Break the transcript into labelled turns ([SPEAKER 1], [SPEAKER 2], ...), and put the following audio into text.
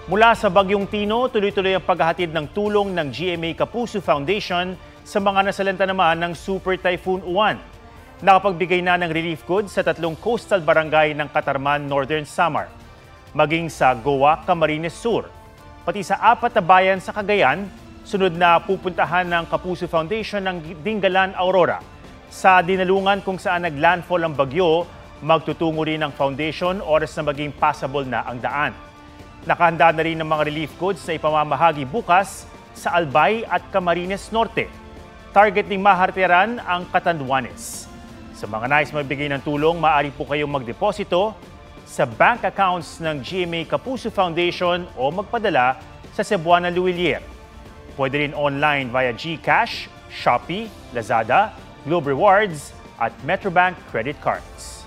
[SPEAKER 1] Mula sa Bagyong Tino, tuloy-tuloy ang paghahatid ng tulong ng GMA Kapuso Foundation sa mga nasalanta naman ng Super Typhoon Uwan. Nakapagbigay na ng relief goods sa 3 coastal barangay ng Catarman, Northern Samar, maging sa Goa, Camarines Sur. Pati sa 4 na bayan sa Cagayan, sunod na pupuntahan ng Kapuso Foundation ng Dingalan, Aurora. Sa dinalungan kung saan naglandfall ang bagyo, magtutungo rin ang foundation oras na maging passable na ang daan. Nakahanda na rin ng mga relief goods na ipamamahagi bukas sa Albay at Camarines Norte. Target ng maharteran ang Catanduanes. Sa mga nais magbigay ng tulong, maaari po kayong magdeposito sa bank accounts ng GMA Kapuso Foundation o magpadala sa Cebuana Luwilier. Pwede rin online via GCash, Shopee, Lazada, Globe Rewards at Metrobank credit cards.